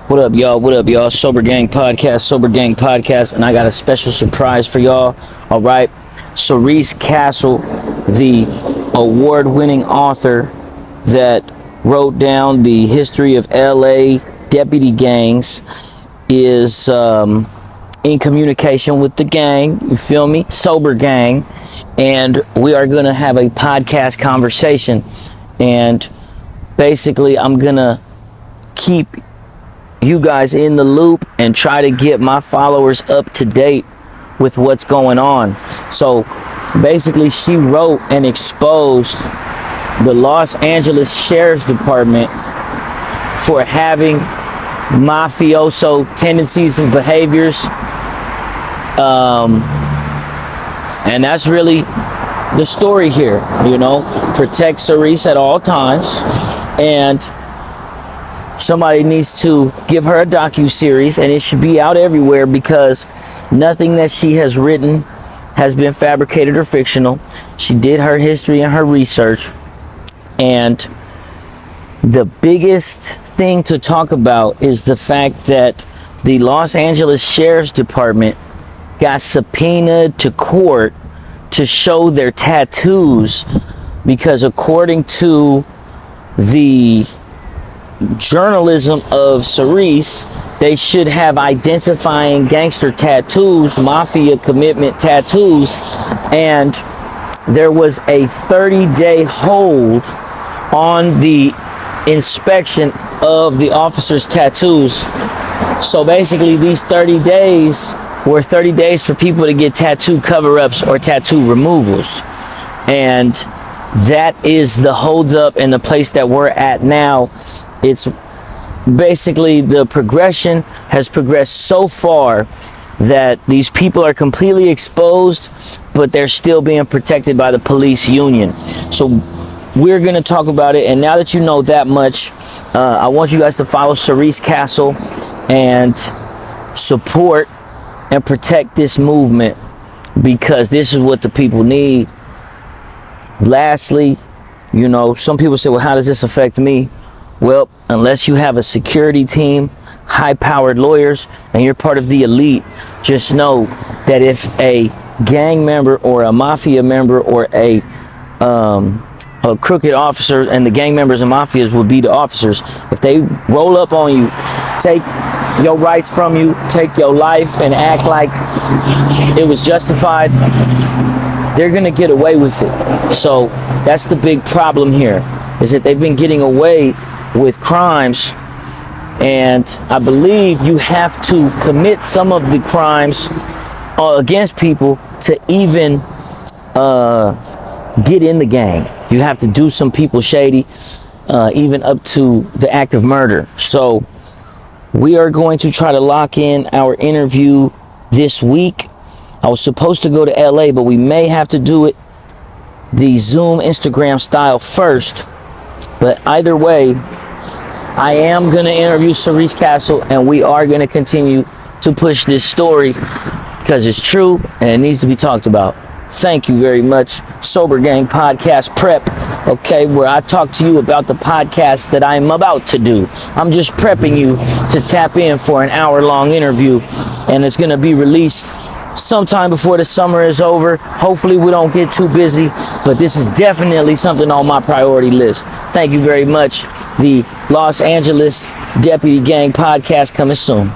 What up, y'all? What up, y'all? Sober Gang Podcast, and I got a special surprise for y'all. All right, Cerise Castle, the award-winning author that wrote down the history of LA deputy gangs, is in communication with the gang. You feel me? Sober Gang, and we are gonna have a podcast conversation. And basically, I'm gonna keep you guys in the loop and try to get my followers up to date with what's going on. So basically, she wrote and exposed the Los Angeles Sheriff's Department for having mafioso tendencies and behaviors, and that's really the story here. You know, protect Cerise at all times, and somebody needs to give her a docu-series, and it should be out everywhere, because nothing that she has written has been fabricated or fictional. She did her history and her research, and the biggest thing to talk about is the fact that the Los Angeles Sheriff's Department got subpoenaed to court to show their tattoos, because according to the journalism of Cerise, they should have identifying gangster tattoos, mafia commitment tattoos, and there was a 30-day hold on the inspection of the officer's tattoos. So basically, these 30 days were 30 days for people to get tattoo cover-ups or tattoo removals, and that is the holdup and the place that we're at now. It's basically, the progression has progressed so far that these people are completely exposed, but they're still being protected by the police union. So we're going to talk about it. And now that you know that much, I want you guys to follow Cerise Castle and support and protect this movement, because this is what the people need. Lastly, you know, some people say, well, how does this affect me? Well, unless you have a security team, high-powered lawyers, and you're part of the elite, just know that if a gang member or a mafia member or a crooked officer, and the gang members and mafias would be the officers, if they roll up on you, take your rights from you, take your life, and act like it was justified, they're gonna get away with it. So that's the big problem here, is that they've been getting away with crimes, and I believe you have to commit some of the crimes against people to even get in the gang. You have to do some people shady, even up to the act of murder. So we are going to try to lock in our interview this week. I was supposed to go to LA, but we may have to do it the Zoom Instagram style first. But either way, I am going to interview Cerise Castle, and we are going to continue to push this story because it's true and it needs to be talked about. Thank you very much. Sober Gang Podcast Prep, okay, where I talk to you about the podcast that I'm about to do. I'm just prepping you to tap in for an hour-long interview, and it's going to be released sometime before the summer is over. Hopefully we don't get too busy, but this is definitely something on my priority list. Thank you very much. The Los Angeles Deputy Gang Podcast coming soon.